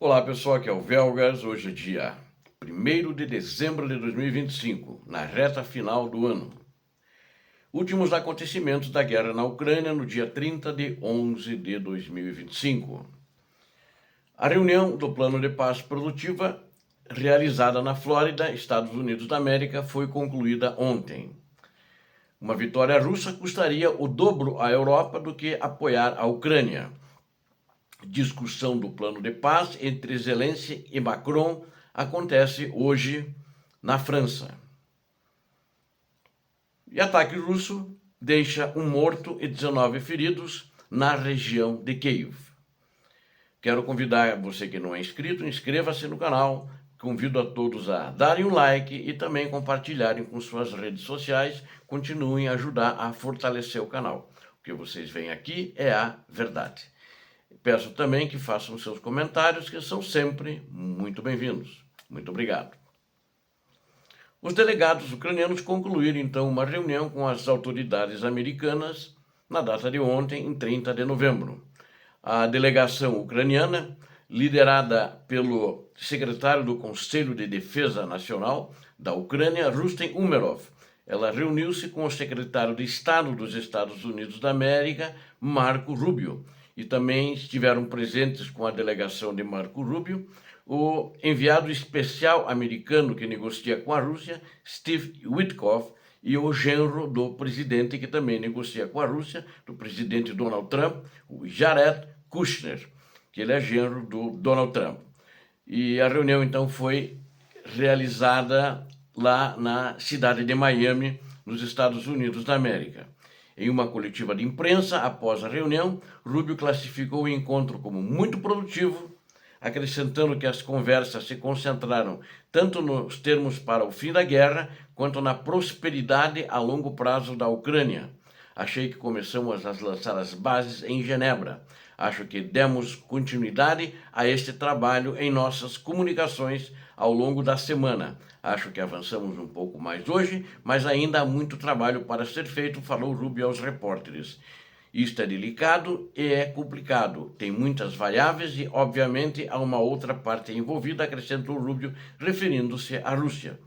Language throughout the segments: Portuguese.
Olá pessoal, aqui é o Velgas. Hoje é dia 1º de dezembro de 2025, na reta final do ano. Últimos acontecimentos da guerra na Ucrânia no dia 30 de 11 de 2025. A reunião do Plano de Paz Produtiva, realizada na Flórida, Estados Unidos da América, foi concluída ontem. Uma vitória russa custaria o dobro à Europa do que apoiar a Ucrânia. Discussão do plano de paz entre Zelensky e Macron acontece hoje na França. E ataque russo deixa um morto e 19 feridos na região de Kiev. Quero convidar você que não é inscrito, inscreva-se no canal. Convido a todos a darem um like e também compartilharem com suas redes sociais. Continuem a ajudar a fortalecer o canal. O que vocês veem aqui é a verdade. Peço também que façam seus comentários, que são sempre muito bem-vindos. Muito obrigado. Os delegados ucranianos concluíram, então, uma reunião com as autoridades americanas na data de ontem, em 30 de novembro. A delegação ucraniana, liderada pelo secretário do Conselho de Defesa Nacional da Ucrânia, Rustem Umerov, ela reuniu-se com o secretário de Estado dos Estados Unidos da América, Marco Rubio, e também estiveram presentes com a delegação de Marco Rubio o enviado especial americano que negocia com a Rússia, Steve Witkoff, e o genro do presidente que também negocia com a Rússia, do presidente Donald Trump, o Jared Kushner, que ele é genro do Donald Trump. E a reunião, então, foi realizada lá na cidade de Miami, nos Estados Unidos da América. Em uma coletiva de imprensa, após a reunião, Rubio classificou o encontro como muito produtivo, acrescentando que as conversas se concentraram tanto nos termos para o fim da guerra, quanto na prosperidade a longo prazo da Ucrânia. Achei que começamos a lançar as bases em Genebra. Acho que demos continuidade a este trabalho em nossas comunicações ao longo da semana. Acho que avançamos um pouco mais hoje, mas ainda há muito trabalho para ser feito, falou Rubio aos repórteres. Isto é delicado e é complicado, tem muitas variáveis e, obviamente, há uma outra parte envolvida, acrescentou Rubio, referindo-se à Rússia.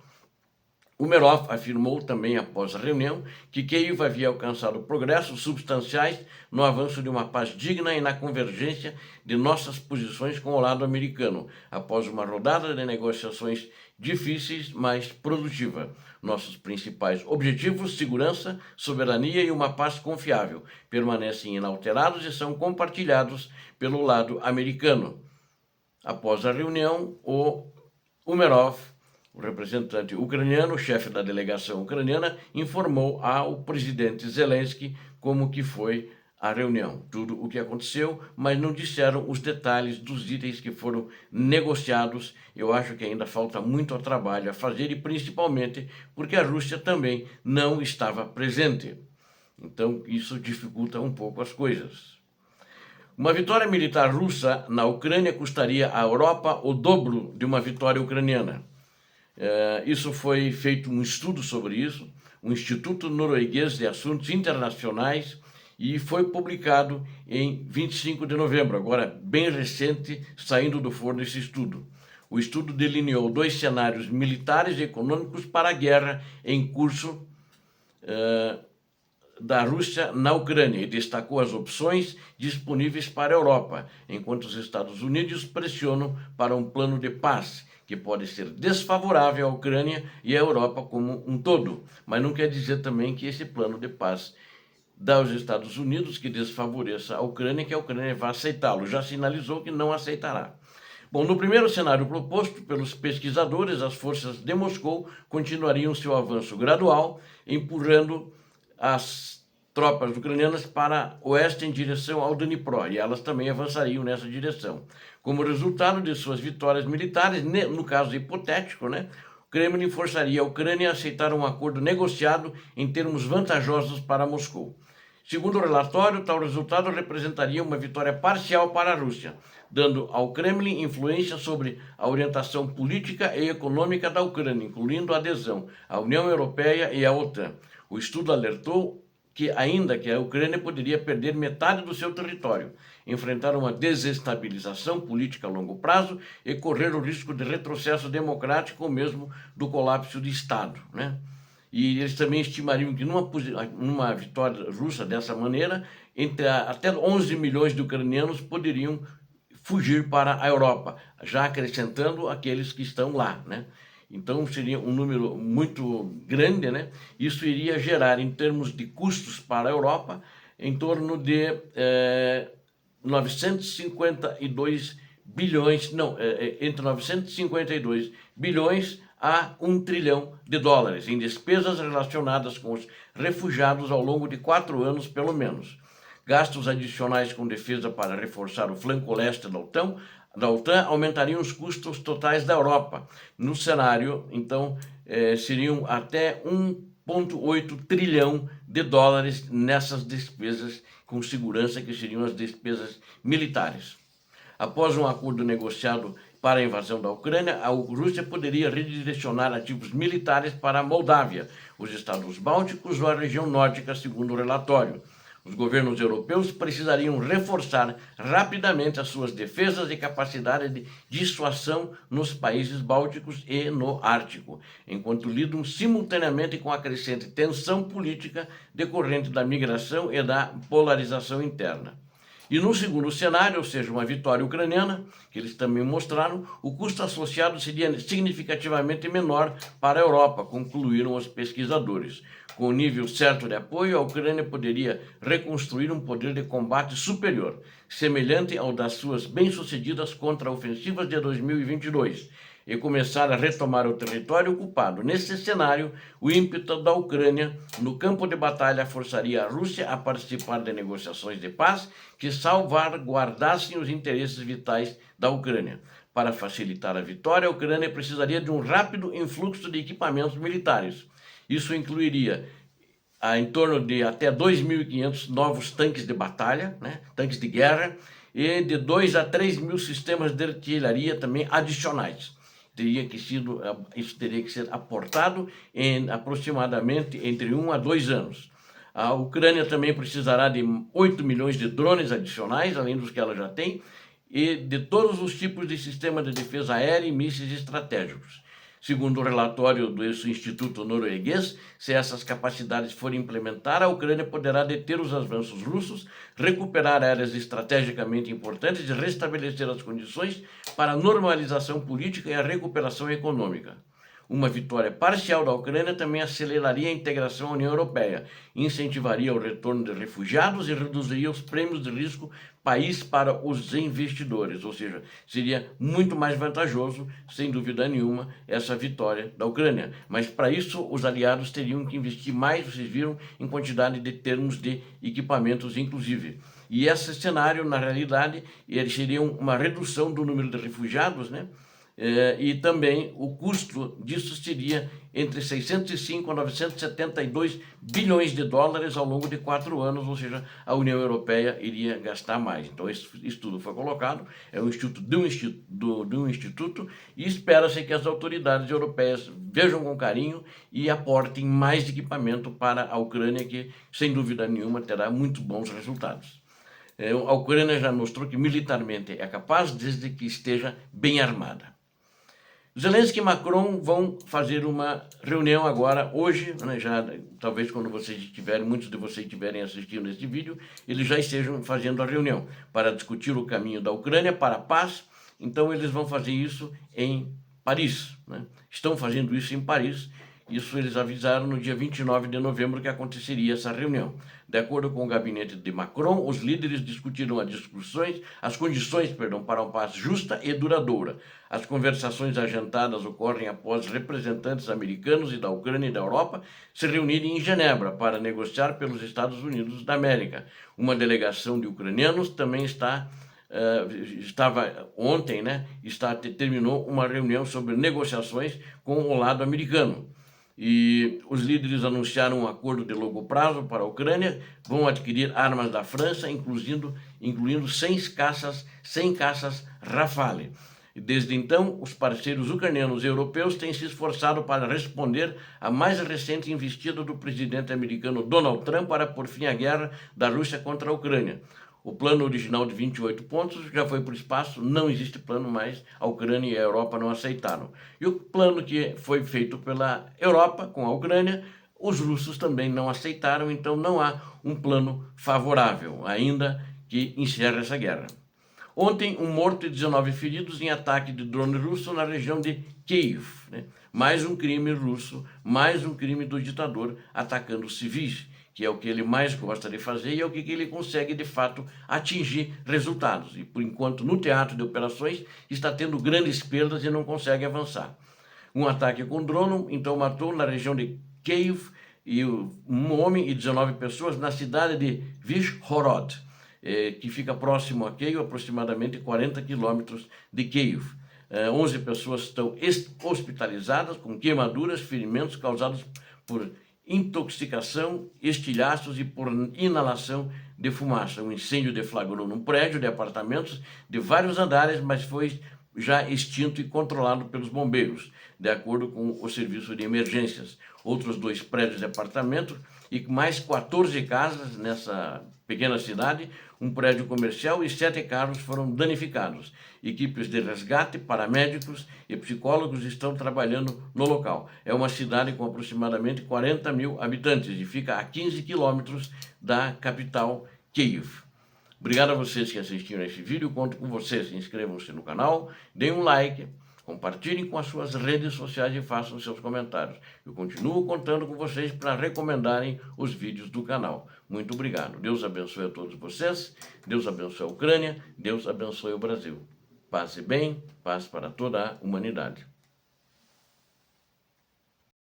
Umerov afirmou também após a reunião que Kiev havia alcançado progressos substanciais no avanço de uma paz digna e na convergência de nossas posições com o lado americano, após uma rodada de negociações difíceis, mas produtiva. Nossos principais objetivos, segurança, soberania e uma paz confiável, permanecem inalterados e são compartilhados pelo lado americano. Após a reunião, o Umerov, o representante ucraniano, o chefe da delegação ucraniana, informou ao presidente Zelensky como que foi a reunião, tudo o que aconteceu, mas não disseram os detalhes dos itens que foram negociados. Eu acho que ainda falta muito trabalho a fazer e principalmente porque a Rússia também não estava presente. Então isso dificulta um pouco as coisas. Uma vitória militar russa na Ucrânia custaria à Europa o dobro de uma vitória ucraniana. Isso foi feito um estudo sobre isso, um Instituto Norueguês de Assuntos Internacionais, e foi publicado em 25 de novembro, agora bem recente, saindo do forno esse estudo. O estudo delineou 2 cenários militares e econômicos para a guerra em curso da Rússia na Ucrânia e destacou as opções disponíveis para a Europa, enquanto os Estados Unidos pressionam para um plano de paz que pode ser desfavorável à Ucrânia e à Europa como um todo, mas não quer dizer também que esse plano de paz dá aos Estados Unidos que desfavoreça a Ucrânia, que a Ucrânia vai aceitá-lo. Já sinalizou que não aceitará. Bom, no primeiro cenário proposto pelos pesquisadores, as forças de Moscou continuariam seu avanço gradual, empurrando as tropas ucranianas para oeste em direção ao Dnipro, e elas também avançariam nessa direção. Como resultado de suas vitórias militares, no caso hipotético, o Kremlin forçaria a Ucrânia a aceitar um acordo negociado em termos vantajosos para Moscou. Segundo o relatório, tal resultado representaria uma vitória parcial para a Rússia, dando ao Kremlin influência sobre a orientação política e econômica da Ucrânia, incluindo a adesão à União Europeia e à OTAN. O estudo alertou que, ainda que a Ucrânia poderia perder metade do seu território, enfrentar uma desestabilização política a longo prazo e correr o risco de retrocesso democrático ou mesmo do colapso do Estado, né? E eles também estimariam que numa vitória russa dessa maneira, até 11 milhões de ucranianos poderiam fugir para a Europa, já acrescentando aqueles que estão lá, né? Então seria um número muito grande, né? Isso iria gerar, em termos de custos para a Europa, em torno de 952 bilhões, não, entre 952 bilhões a 1 trilhão de dólares em despesas relacionadas com os refugiados ao longo de 4 anos, pelo menos. Gastos adicionais com defesa para reforçar o flanco leste da OTAN aumentariam os custos totais da Europa. No cenário, então, seriam até 1,8 trilhão de dólares nessas despesas com segurança, que seriam as despesas militares. Após um acordo negociado para a invasão da Ucrânia, a Rússia poderia redirecionar ativos militares para a Moldávia, os Estados Bálticos ou a região nórdica, segundo o relatório. Os governos europeus precisariam reforçar rapidamente as suas defesas e capacidade de dissuasão nos países bálticos e no Ártico, enquanto lidam simultaneamente com a crescente tensão política decorrente da migração e da polarização interna. E no segundo cenário, ou seja, uma vitória ucraniana, que eles também mostraram, o custo associado seria significativamente menor para a Europa, concluíram os pesquisadores. Com o nível certo de apoio, a Ucrânia poderia reconstruir um poder de combate superior, semelhante ao das suas bem-sucedidas contra-ofensivas de 2022, e começar a retomar o território ocupado. Nesse cenário, o ímpeto da Ucrânia no campo de batalha forçaria a Rússia a participar de negociações de paz que salvaguardassem os interesses vitais da Ucrânia. Para facilitar a vitória, a Ucrânia precisaria de um rápido influxo de equipamentos militares. Isso incluiria em torno de até 2.500 novos tanques de batalha, né, tanques de guerra, e de 2 a 3 mil sistemas de artilharia também adicionais. Isso teria que ser aportado em aproximadamente entre 1 a 2 anos. A Ucrânia também precisará de 8 milhões de drones adicionais, além dos que ela já tem, e de todos os tipos de sistema de defesa aérea e mísseis estratégicos. Segundo o relatório do Instituto norueguês, se essas capacidades forem implementadas, a Ucrânia poderá deter os avanços russos, recuperar áreas estrategicamente importantes e restabelecer as condições para a normalização política e a recuperação econômica. Uma vitória parcial da Ucrânia também aceleraria a integração à União Europeia, incentivaria o retorno de refugiados e reduziria os prêmios de risco país para os investidores, ou seja, seria muito mais vantajoso, sem dúvida nenhuma, essa vitória da Ucrânia. Mas para isso os aliados teriam que investir mais, vocês viram, em quantidade de termos de equipamentos, inclusive. E esse cenário, na realidade, ele seria uma redução do número de refugiados, né? E também o custo disso seria entre 605 a 972 bilhões de dólares ao longo de 4 anos, ou seja, a União Europeia iria gastar mais. Então, esse estudo foi colocado, é um estudo de um instituto, e espera-se que as autoridades europeias vejam com carinho e aportem mais equipamento para a Ucrânia, que, sem dúvida nenhuma, terá muito bons resultados. A Ucrânia já mostrou que militarmente é capaz, desde que esteja bem armada. Zelensky e Macron vão fazer uma reunião agora, hoje, né, já, talvez quando muitos de vocês estiverem assistindo este vídeo, eles já estejam fazendo a reunião para discutir o caminho da Ucrânia para a paz. Então eles vão fazer isso em Paris, né? Estão fazendo isso em Paris. Isso eles avisaram no dia 29 de novembro que aconteceria essa reunião. De acordo com o gabinete de Macron, os líderes discutiram as condições para uma paz justa e duradoura. As conversações agendadas ocorrem após representantes americanos e da Ucrânia e da Europa se reunirem em Genebra para negociar pelos Estados Unidos da América. Uma delegação de ucranianos também terminou uma reunião sobre negociações com o lado americano. E os líderes anunciaram um acordo de longo prazo para a Ucrânia, vão adquirir armas da França, incluindo 100 caças Rafale. E desde então, os parceiros ucranianos e europeus têm se esforçado para responder à mais recente investida do presidente americano Donald Trump para pôr fim à guerra da Rússia contra a Ucrânia. O plano original de 28 pontos já foi para o espaço, não existe plano mais, a Ucrânia e a Europa não aceitaram. E o plano que foi feito pela Europa com a Ucrânia, os russos também não aceitaram, então não há um plano favorável ainda que encerre essa guerra. Ontem, um morto e 19 feridos em ataque de drone russo na região de Kiev. Mais um crime russo, mais um crime do ditador atacando civis, que é o que ele mais gosta de fazer e é o que ele consegue, de fato, atingir resultados. E, por enquanto, no teatro de operações, está tendo grandes perdas e não consegue avançar. Um ataque com drone, então, matou na região de Kiev um homem e 19 pessoas na cidade de Vizhhorod, que fica próximo a Kiev, aproximadamente 40 quilômetros de Kiev. 11 pessoas estão hospitalizadas com queimaduras, ferimentos causados por intoxicação, estilhaços e por inalação de fumaça. Um incêndio deflagrou num prédio de apartamentos de vários andares, mas foi já extinto e controlado pelos bombeiros, de acordo com o serviço de emergências. Outros 2 prédios de apartamento e mais 14 casas nessa pequena cidade, um prédio comercial e 7 carros foram danificados. Equipes de resgate, paramédicos e psicólogos estão trabalhando no local. É uma cidade com aproximadamente 40 mil habitantes e fica a 15 quilômetros da capital Kiev. Obrigado a vocês que assistiram esse vídeo, conto com vocês. Inscrevam-se no canal, deem um like, compartilhem com as suas redes sociais e façam seus comentários. Eu continuo contando com vocês para recomendarem os vídeos do canal. Muito obrigado. Deus abençoe a todos vocês, Deus abençoe a Ucrânia, Deus abençoe o Brasil. Paz e bem, paz para toda a humanidade.